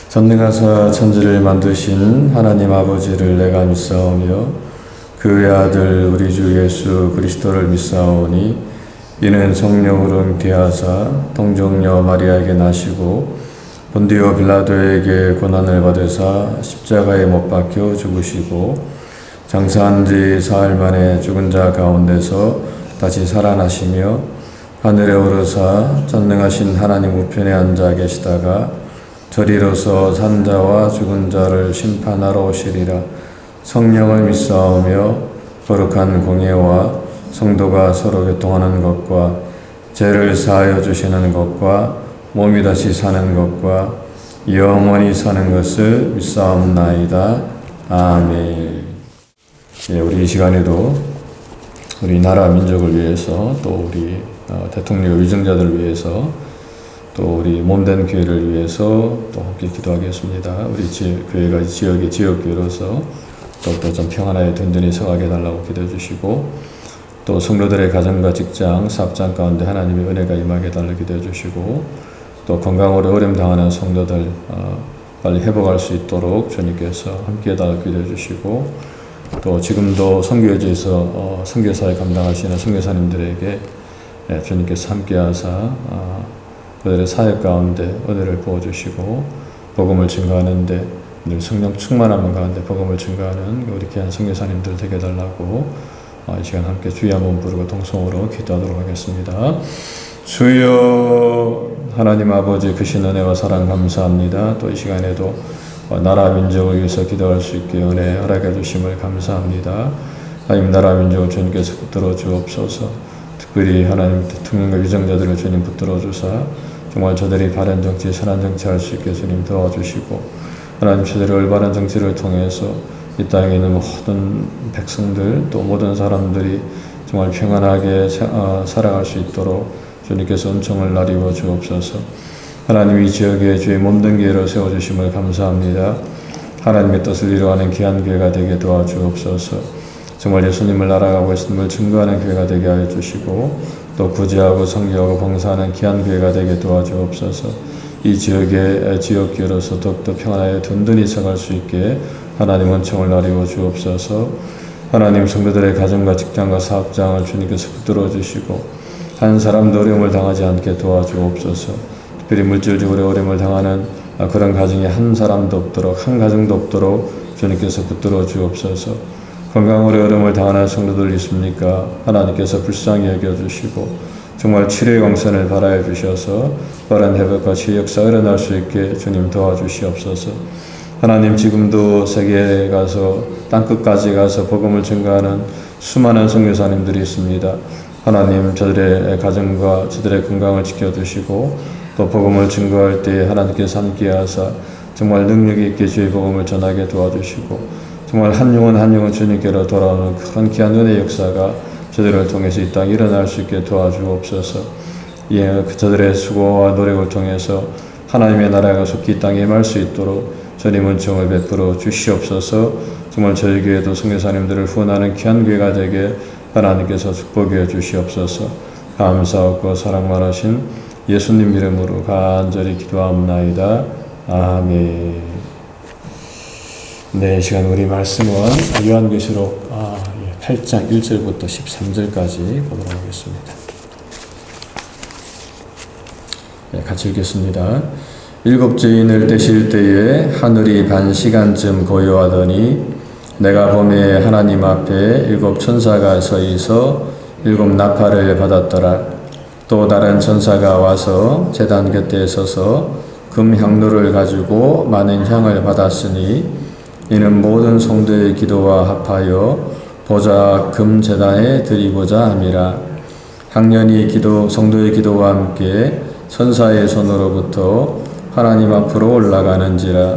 전능하사 천지를 만드신 하나님 아버지를 내가 믿사오며 그의 아들 우리 주 예수 그리스도를 믿사오니 이는 성령으로 잉태하사 동정녀 마리아에게 나시고 본디오 빌라도에게 고난을 받으사 십자가에 못 박혀 죽으시고 장사한 지 사흘 만에 죽은 자 가운데서 다시 살아나시며 하늘에 오르사 전능하신 하나님 우편에 앉아 계시다가 저리로서 산 자와 죽은 자를 심판하러 오시리라. 성령을 믿사오며 거룩한 공예와 성도가 서로 교통하는 것과 죄를 사하여 주시는 것과 몸이 다시 사는 것과 영원히 사는 것을 믿사옵나이다. 아멘. 우리 이 시간에도 우리 나라 민족을 위해서 또 우리 대통령 위정자들을 위해서 또 우리 몸된 교회를 위해서 또 함께 기도하겠습니다. 우리 교회가 지역의 지역교회로서 더욱더 좀 평안하게 든든히 서가게 해달라고 기도해 주시고 또 성도들의 가정과 직장, 사업장 가운데 하나님의 은혜가 임하게 해달라고 기도해 주시고 또 건강으로 어려움 당하는 성도들 빨리 회복할 수 있도록 주님께서 함께 해달라고 기도해 주시고 또 지금도 선교지에서 선교사에 감당하시는 선교사님들에게 주님께서 함께 하사 그들의 사역 가운데 은혜를 부어주시고 복음을 증거하는데 늘 성령 충만함 가운데 복음을 증거하는 우리 귀한 선교사님들 되게 해달라고 이 시간 함께 주여 한번 부르고 동성으로 기도하도록 하겠습니다. 주여 하나님 아버지 크신 은혜와 사랑 감사합니다. 또 이 시간에도 나라 민족을 위해서 기도할 수 있게 은혜 허락해 주심을 감사합니다. 하나님 나라 민족을 주님께서 붙들어 주옵소서. 특별히 하나님 대통령과 위정자들을 주님 붙들어 주사 정말 저들이 바른 정치, 선한 정치 할 수 있게 주님 도와주시고 하나님 저들의 올바른 정치를 통해서 이 땅에 있는 모든 백성들 또 모든 사람들이 정말 평안하게 살아갈 수 있도록 주님께서 은총을 나리워 주옵소서. 하나님 이 지역에 주의 몸된 교회로 세워주심을 감사합니다. 하나님의 뜻을 이루어가는 귀한 교회가 되게 도와주옵소서. 정말 예수님을 날아가고 있음을 증거하는 교회가 되게 하여 주시고 또 구제하고 성교하고 봉사하는 귀한 교회가 되게 도와주옵소서. 이 지역의 지역교회로서 더욱더 평안하게 든든히 서갈 수 있게 하나님 은총을 나리워 주옵소서. 하나님 성도들의 가정과 직장과 사업장을 주님께서 붙들어 주시고 한 사람도 어려움을 당하지 않게 도와주옵소서. 특별히 물질적으로 어려움을 당하는 그런 가정이 한 사람도 없도록 한 가정도 없도록 주님께서 붙들어 주옵소서. 건강으로 어려움을 당하는 성도들 있습니까? 하나님께서 불쌍히 여겨주시고 정말 치료의 광선을 발하여 주셔서 빠른 회복과 치유 역사가 일어날 수 있게 주님 도와주시옵소서. 하나님 지금도 세계에 가서 땅끝까지 가서 복음을 증거하는 수많은 선교사님들이 있습니다. 하나님 저들의 가정과 저들의 건강을 지켜주시고 또 복음을 증거할 때 하나님께서 함께하사 정말 능력이 있게 주의 복음을 전하게 도와주시고 정말 한 영혼 주님께로 돌아오는 그런 귀한 은혜의 역사가 저들을 통해서 이 땅에 일어날 수 있게 도와주옵소서. 저들의 수고와 노력을 통해서 하나님의 나라가 속히 이 땅에 임할 수 있도록 주님 은총을 베풀어 주시옵소서. 정말 저희 교회도 선교사님들을 후원하는 귀한 교회가 되게 하나님께서 축복해 주시옵소서. 감사하고 사랑 많으신 예수님 이름으로 간절히 기도합나이다. 아멘. 네, 이 시간 우리 말씀은 요한계시록 8장 1절부터 13절까지 보도록 하겠습니다. 네, 같이 읽겠습니다. 일곱 주인을 떼실 때에 하늘이 반 시간쯤 고요하더니 내가 보매 하나님 앞에 일곱 천사가 서 있어 일곱 나팔을 받았더라. 또 다른 천사가 와서 제단 곁에 서서 금 향로를 가지고 많은 향을 받았으니 이는 모든 성도의 기도와 합하여 보좌 금 제단에 드리고자 함이라. 향년이 성도의 기도와 함께 천사의 손으로부터 하나님 앞으로 올라가는지라.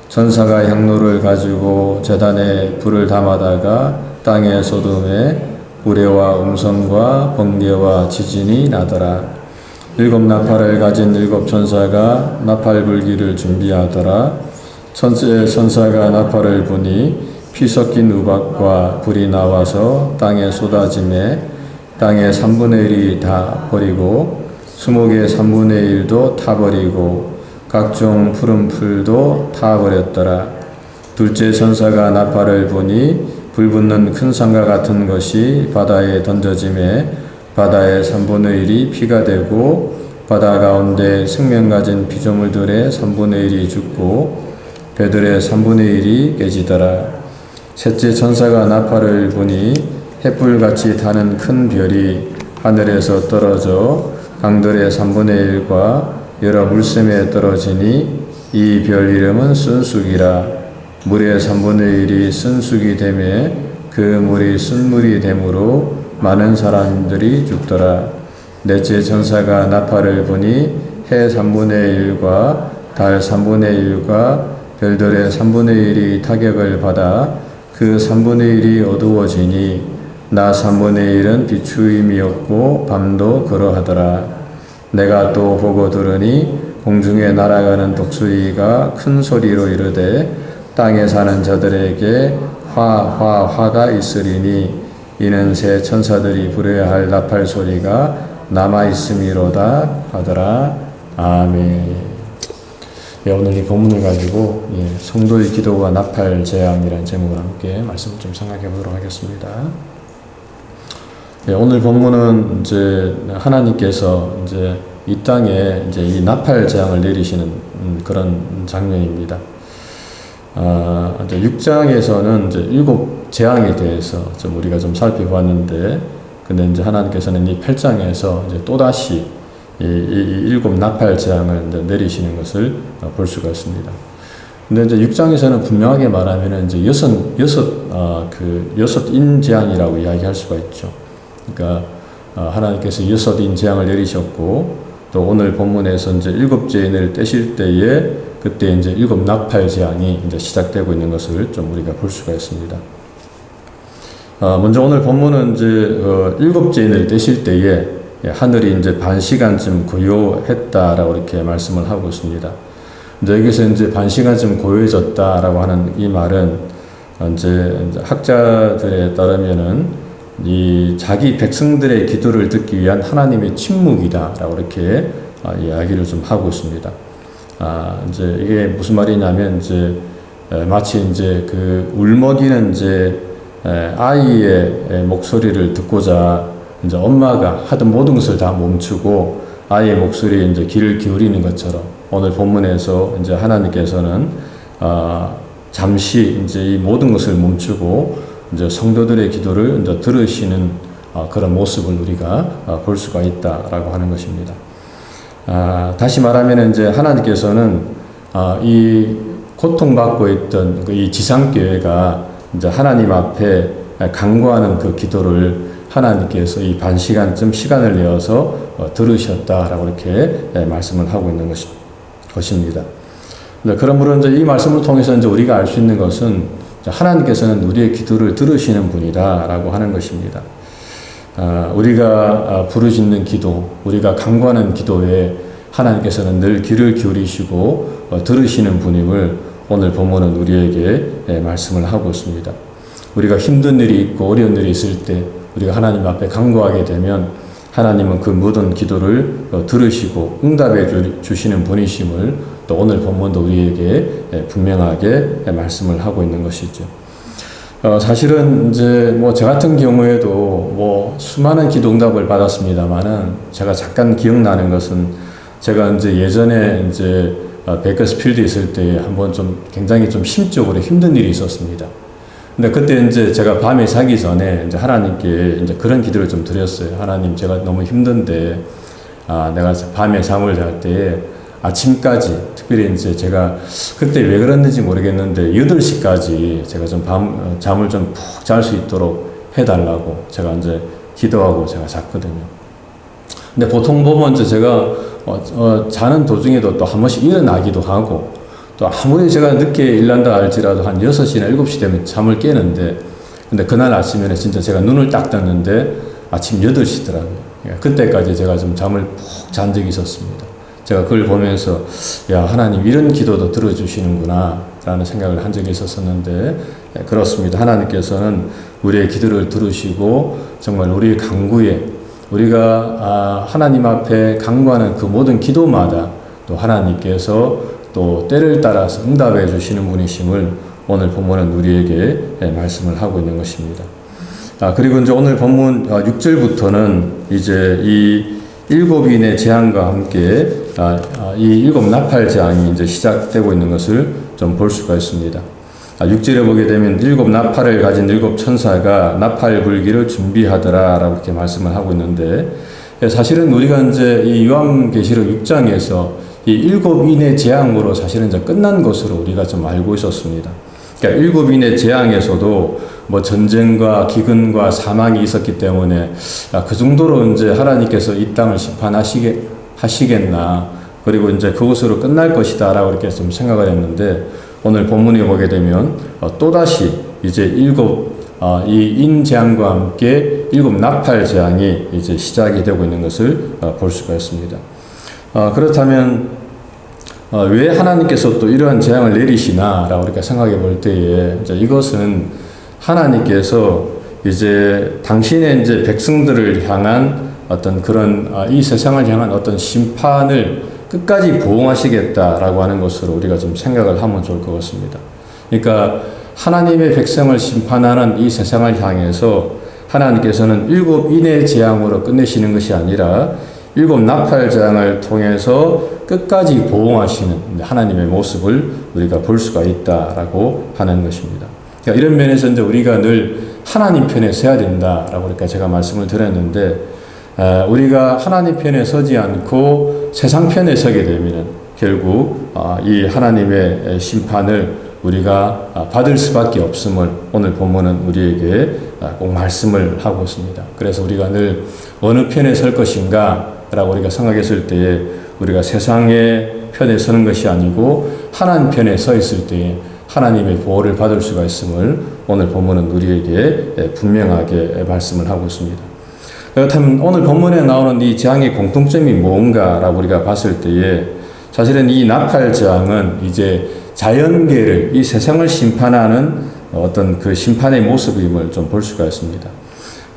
천사가 향로를 가지고 제단에 불을 담아다가 땅에 쏟음에 우레와 음성과 번개와 지진이 나더라. 일곱 나팔을 가진 일곱 천사가 나팔 불기를 준비하더라. 첫째 천사가 나팔을 부니 피 섞인 우박과 불이 나와서 땅에 쏟아지매 땅의 3분의 1이 다 버리고 수목의 3분의 1도 타버리고 각종 푸른 풀도 타버렸더라. 둘째 천사가 나팔을 보니 불붙는 큰 산과 같은 것이 바다에 던져짐에 바다의 3분의 1이 피가 되고 바다 가운데 생명 가진 피조물들의 3분의 1이 죽고 배들의 3분의 1이 깨지더라. 셋째 천사가 나팔을 보니 햇불같이 타는 큰 별이 하늘에서 떨어져 강들의 3분의 1과 여러 물샘에 떨어지니 이 별 이름은 순수기라. 물의 3분의 1이 순수기 되매 그 물이 순물이 되므로 많은 사람들이 죽더라. 넷째 천사가 나팔을 보니 해 3분의 1과 달 3분의 1과 별들의 3분의 1이 타격을 받아 그 3분의 1이 어두워지니 나 3분의 1은 비추임이 없고 밤도 그러하더라. 내가 또 보고 들으니 공중에 날아가는 독수리가 큰 소리로 이르되 땅에 사는 자들에게 화가 있으리니 이는 새 천사들이 부려야 할 나팔 소리가 남아있음이로다 하더라. 아멘. 예, 오늘 이 본문을 가지고 성도의 기도와 나팔 재앙이라는 제목으로 함께 말씀을 좀 생각해 보도록 하겠습니다. 예, 오늘 본문은 이제 하나님께서 이제 이 땅에 이제 이 나팔 재앙을 내리시는 그런 장면입니다. 이제 6장에서는 이제 7 재앙에 대해서 좀 우리가 좀 살펴봤는데, 근데 이제 하나님께서는 이 8장에서 이제 또다시 이 7 나팔 재앙을 이제 내리시는 것을 볼 수가 있습니다. 근데 이제 6장에서는 분명하게 말하면은 이제 여섯인 재앙이라고 이야기할 수가 있죠. 그러니까 하나님께서 6인 재앙을 내리셨고, 또 오늘 본문에서 이제 7째인을 떼실 때에 그때 이제 7 나팔 재앙이 이제 시작되고 있는 것을 좀 우리가 볼 수가 있습니다. 먼저 오늘 본문은 이제 7째인을 떼실 때에 하늘이 이제 반 시간쯤 고요했다라고 이렇게 말씀을 하고 있습니다. 근데 여기서 이제 반 시간쯤 고요해졌다라고 하는 이 말은 이제 학자들에 따르면은 이 자기 백성들의 기도를 듣기 위한 하나님의 침묵이다라고 이렇게 이야기를 좀 하고 있습니다. 이제 이게 무슨 말이냐면 이제 마치 이제 그 울먹이는 이제 아이의 목소리를 듣고자 이제 엄마가 하던 모든 것을 다 멈추고 아이의 목소리에 이제 귀를 기울이는 것처럼 오늘 본문에서 이제 하나님께서는 잠시 이제 이 모든 것을 멈추고 이제 성도들의 기도를 이제 들으시는 그런 모습을 우리가 볼 수가 있다라고 하는 것입니다. 다시 말하면 이제 하나님께서는 이 고통받고 있던 이 지상교회가 이제 하나님 앞에 간구하는 그 기도를 하나님께서 이 반 시간쯤 시간을 내어서 들으셨다라고 이렇게 말씀을 하고 있는 것입니다. 그러므로 이제 이 말씀을 통해서 이제 우리가 알 수 있는 것은 하나님께서는 우리의 기도를 들으시는 분이다라고 하는 것입니다. 우리가 부르짖는 기도, 우리가 간구하는 기도에 하나님께서는 늘 귀를 기울이시고 들으시는 분임을 오늘 본문은 우리에게 말씀을 하고 있습니다. 우리가 힘든 일이 있고 어려운 일이 있을 때 우리가 하나님 앞에 간구하게 되면 하나님은 그 모든 기도를 들으시고 응답해 주시는 분이심을 또 오늘 본문도 우리에게 분명하게 말씀을 하고 있는 것이죠. 사실은 이제 뭐 저 같은 경우에도 뭐 수많은 기도 응답을 받았습니다만은 제가 잠깐 기억나는 것은 제가 이제 예전에 이제 베이커스필드에 있을 때 한번 좀 굉장히 좀 심적으로 힘든 일이 있었습니다. 근데 그때 이제 제가 밤에 자기 전에 이제 하나님께 이제 그런 기도를 좀 드렸어요. 하나님, 제가 너무 힘든데, 내가 밤에 잠을 잘 때 아침까지, 특별히 이제 제가 그때 왜 그랬는지 모르겠는데 8시까지 제가 좀 잠을 좀 푹 잘 수 있도록 해달라고 제가 이제 기도하고 제가 잤거든요. 근데 보통 보면 이제 제가 자는 도중에도 또 한 번씩 일어나기도 하고, 또 아무리 제가 늦게 일난다 할지라도 한 6시나 7시 되면 잠을 깨는데, 근데 그날 아침에는 진짜 제가 눈을 딱 떴는데 아침 8시더라고요. 그때까지 제가 좀 잠을 푹 잔 적이 있었습니다. 제가 그걸 보면서 야, 하나님 이런 기도도 들어주시는구나 라는 생각을 한 적이 있었었는데, 그렇습니다. 하나님께서는 우리의 기도를 들으시고 정말 우리의 간구에, 우리가 하나님 앞에 간구하는 그 모든 기도마다 또 하나님께서 또 때를 따라서 응답해 주시는 분이심을 오늘 본문은 우리에게 말씀을 하고 있는 것입니다. 그리고 이제 오늘 본문 6절부터는 이제 이 7인의 재앙과 함께 이 7 나팔 재앙이 이제 시작되고 있는 것을 좀 볼 수가 있습니다. 6절에 보게 되면 7 나팔을 가진 7 천사가 나팔 불기를 준비하더라 라고 이렇게 말씀을 하고 있는데, 사실은 우리가 이제 이 요한계시록 6장에서 이 7인의 재앙으로 사실은 이제 끝난 것으로 우리가 좀 알고 있었습니다. 그러니까 7인의 재앙에서도 뭐 전쟁과 기근과 사망이 있었기 때문에 그 정도로 이제 하나님께서 이 땅을 심판하시겠나, 그리고 이제 그것으로 끝날 것이다 라고 이렇게 좀 생각을 했는데, 오늘 본문에 보게 되면 또다시 이제 이 인재앙과 함께 7 나팔 재앙이 이제 시작이 되고 있는 것을 볼 수가 있습니다. 그렇다면 왜 하나님께서 또 이러한 재앙을 내리시나 라고 이렇게 생각해 볼 때에, 이제 이것은 하나님께서 이제 당신의 이제 백성들을 향한 어떤 그런 이 세상을 향한 어떤 심판을 끝까지 보응하시겠다라고 하는 것으로 우리가 좀 생각을 하면 좋을 것 같습니다. 그러니까 하나님의 백성을 심판하는 이 세상을 향해서 하나님께서는 7인의 재앙으로 끝내시는 것이 아니라 7 나팔 재앙을 통해서 끝까지 보응하시는 하나님의 모습을 우리가 볼 수가 있다라고 하는 것입니다. 그러니까 이런 면에서 이제 우리가 늘 하나님 편에 서야 된다라고 그러니까 제가 말씀을 드렸는데, 우리가 하나님 편에 서지 않고 세상 편에 서게 되면 결국 이 하나님의 심판을 우리가 받을 수밖에 없음을 오늘 본문은 우리에게 꼭 말씀을 하고 있습니다. 그래서 우리가 늘 어느 편에 설 것인가 라고 우리가 생각했을 때에 우리가 세상의 편에 서는 것이 아니고 하나님 편에 서 있을 때에 하나님의 보호를 받을 수가 있음을 오늘 본문은 우리에게 분명하게 말씀을 하고 있습니다. 그렇다면 오늘 본문에 나오는 이 재앙의 공통점이 뭔가라고 우리가 봤을 때에, 사실은 이 나팔 재앙은 이제 자연계를, 이 세상을 심판하는 어떤 그 심판의 모습임을 좀 볼 수가 있습니다.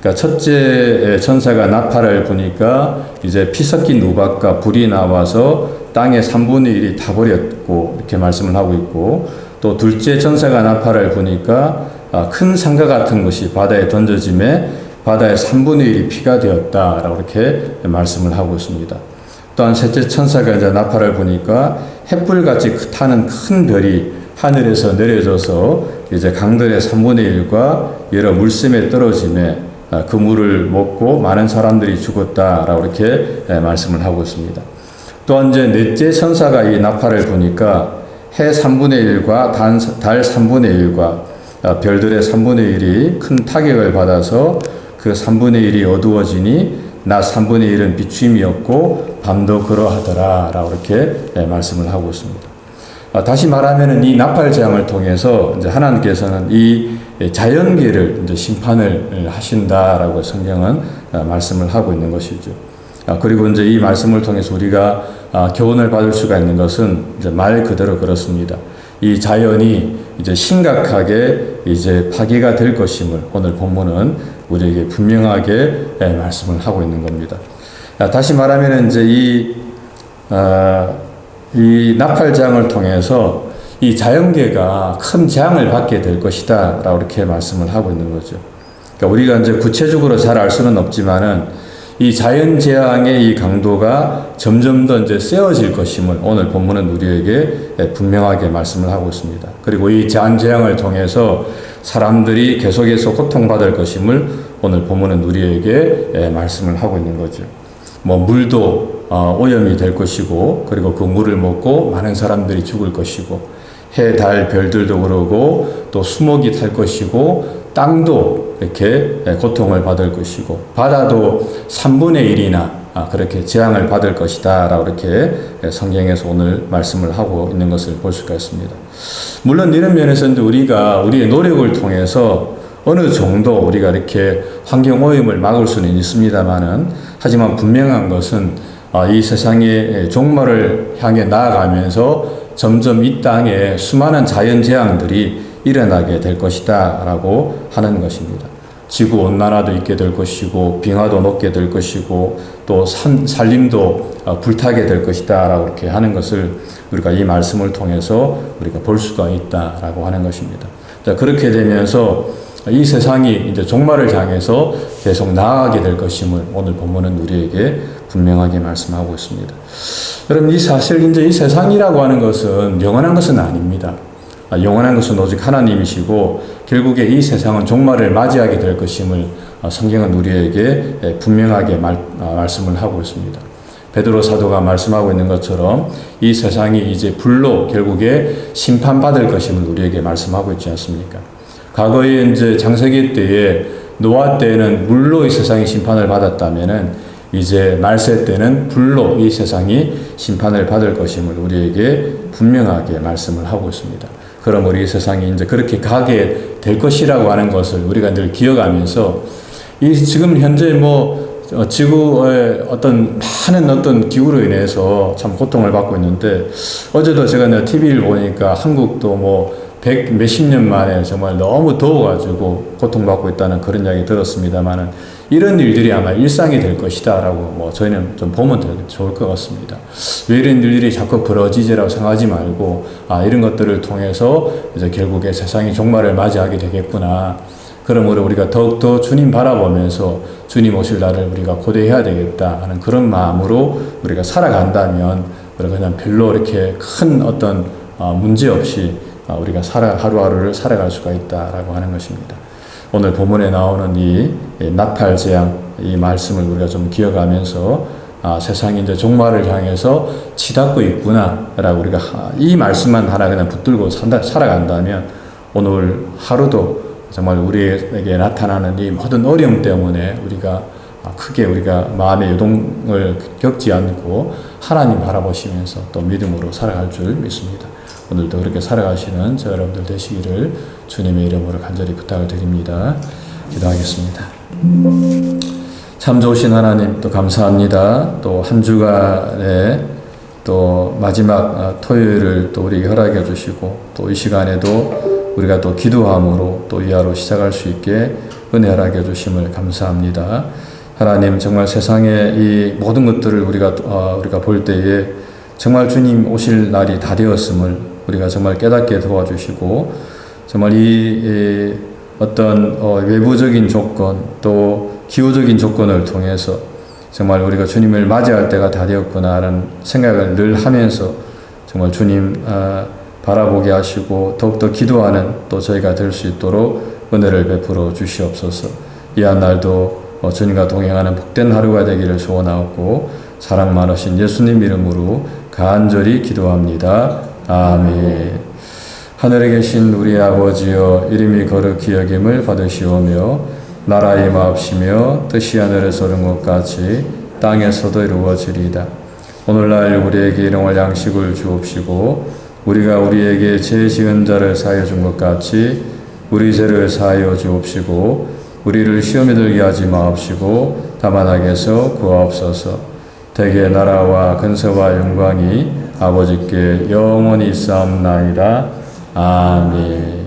그러니까 첫째 천사가 나팔을 부니까 이제 피 섞인 우박과 불이 나와서 땅의 3분의 1이 타버렸고 이렇게 말씀을 하고 있고, 또 둘째 천사가 나팔을 부니까 큰 상과 같은 것이 바다에 던져짐에 바다의 3분의 1이 피가 되었다라고 이렇게 말씀을 하고 있습니다. 또한 셋째 천사가 이제 나팔을 부니까 햇불같이 타는 큰 별이 하늘에서 내려져서 이제 강들의 3분의 1과 여러 물샘에 떨어짐에 그 물을 먹고 많은 사람들이 죽었다라고 이렇게 말씀을 하고 있습니다. 또한 이제 넷째 천사가 이 나팔을 부니까 해 3분의 1과 달 3분의 1과 별들의 3분의 1이 큰 타격을 받아서 그 3분의 1이 어두워지니 낮 3분의 1은 비추임이 없고 밤도 그러하더라 라고 이렇게 말씀을 하고 있습니다. 다시 말하면 이 나팔 재앙을 통해서 이제 하나님께서는 이 자연계를 이제 심판을 하신다라고 성경은 말씀을 하고 있는 것이죠. 그리고 이제 이 말씀을 통해서 우리가 교훈을 받을 수가 있는 것은 이제 말 그대로 그렇습니다. 이 자연이 이제 심각하게 이제 파괴가 될 것임을 오늘 본문은 우리에게 분명하게 말씀을 하고 있는 겁니다. 다시 말하면 이제 이 나팔 재앙을 통해서 이 자연계가 큰 재앙을 받게 될 것이다 라고 이렇게 말씀을 하고 있는 거죠. 그러니까 우리가 이제 구체적으로 잘 알 수는 없지만은 이 자연 재앙의 이 강도가 점점 더 이제 세워질 것임을 오늘 본문은 우리에게 분명하게 말씀을 하고 있습니다. 그리고 이 자연 재앙을 통해서 사람들이 계속해서 고통받을 것임을 오늘 본문은 우리에게 말씀을 하고 있는 거죠. 뭐 물도 오염이 될 것이고, 그리고 그 물을 먹고 많은 사람들이 죽을 것이고, 해, 달, 별들도 그러고, 또 수목이 탈 것이고, 땅도 이렇게 고통을 받을 것이고, 바다도 3분의 1이나 그렇게 재앙을 받을 것이다 라고 이렇게 성경에서 오늘 말씀을 하고 있는 것을 볼 수가 있습니다. 물론 이런 면에서는 우리가 우리의 노력을 통해서 어느 정도 우리가 이렇게 환경 오염을 막을 수는 있습니다만은, 하지만 분명한 것은 이 세상의 종말을 향해 나아가면서 점점 이 땅에 수많은 자연 재앙들이 일어나게 될 것이다 라고 하는 것입니다. 지구 온난화도 있게 될 것이고 빙하도 녹게 될 것이고 또 산림도 불타게 될 것이다 라고 이렇게 하는 것을 우리가 이 말씀을 통해서 우리가 볼 수가 있다라고 하는 것입니다. 자, 그렇게 되면서 이 세상이 이제 종말을 향해서 계속 나아가게 될 것임을 오늘 본문은 우리에게 분명하게 말씀하고 있습니다. 여러분, 사실 이제 이 세상이라고 하는 것은 영원한 것은 아닙니다. 영원한 것은 오직 하나님이시고 결국에 이 세상은 종말을 맞이하게 될 것임을 성경은 우리에게 분명하게 말씀을 하고 있습니다. 베드로 사도가 말씀하고 있는 것처럼 이 세상이 이제 불로 결국에 심판받을 것임을 우리에게 말씀하고 있지 않습니까? 과거에 이제 창세기 때에 노아 때에는 물로 이 세상이 심판을 받았다면은 이제 말세 때는 불로 이 세상이 심판을 받을 것임을 우리에게 분명하게 말씀을 하고 있습니다. 그럼 우리 세상이 이제 그렇게 가게 될 것이라고 하는 것을 우리가 늘 기억하면서 이 지금 현재 지구의 많은 기후로 인해서 참 고통을 받고 있는데 어제도 제가 TV를 보니까 한국도 몇십 년 만에 정말 너무 더워가지고 고통받고 있다는 그런 이야기 들었습니다만은 이런 일들이 아마 일상이 될 것이다 라고 저희는 좀 보면 좋을 것 같습니다. 왜 이런 일들이 자꾸 벌어지지라고 생각하지 말고 이런 것들을 통해서 이제 결국에 세상이 종말을 맞이하게 되겠구나. 그러므로 우리가 더욱더 주님 바라보면서 주님 오실 날을 우리가 고대해야 되겠다 하는 그런 마음으로 우리가 살아간다면 우리가 그냥 별로 이렇게 큰 어떤 문제 없이 우리가 하루하루를 살아갈 수가 있다라고 하는 것입니다. 오늘 본문에 나오는 이 나팔 재앙 이 말씀을 우리가 좀 기억하면서 세상이 이제 종말을 향해서 치닫고 있구나라고 우리가 이 말씀만 하나 그냥 붙들고 살아간다면 오늘 하루도 정말 우리에게 나타나는 이 모든 어려움 때문에 우리가 크게 우리가 마음의 요동을 겪지 않고 하나님 바라보시면서 또 믿음으로 살아갈 줄 믿습니다. 오늘도 그렇게 살아가시는 저 여러분들 되시기를 주님의 이름으로 간절히 부탁을 드립니다. 기도하겠습니다. 참 좋으신 하나님 또 감사합니다. 또 한 주간에 또 마지막 토요일을 또 우리에게 허락해 주시고 또 이 시간에도 우리가 또 기도함으로 또 이 하루 시작할 수 있게 은혜 허락해 주심을 감사합니다. 하나님 정말 세상의 이 모든 것들을 우리가 볼 때에 정말 주님 오실 날이 다 되었음을 우리가 정말 깨닫게 도와주시고 정말 이 어떤 외부적인 조건 또 기후적인 조건을 통해서 정말 우리가 주님을 맞이할 때가 다 되었구나라는 생각을 늘 하면서 정말 주님 바라보게 하시고 더욱더 기도하는 또 저희가 될 수 있도록 은혜를 베풀어 주시옵소서. 이 한 날도 주님과 동행하는 복된 하루가 되기를 소원하고 사랑 많으신 예수님 이름으로 간절히 기도합니다. 아멘. 하늘에 계신 우리 아버지여 이름이 거룩히 여김을 받으시오며 나라의 임하옵시며 뜻이 하늘에서 이룬 것 같이 땅에서도 이루어지리이다. 오늘날 우리에게 일용할 양식을 주옵시고 우리가 우리에게 죄 지은 자를 사하여 준 것 같이 우리 죄를 사하여 주옵시고 우리를 시험에 들게 하지 마옵시고 다만 악에서 구하옵소서. 대개 나라와 근세와 영광이 아버지께 영원히 있사옵나이다. 아멘.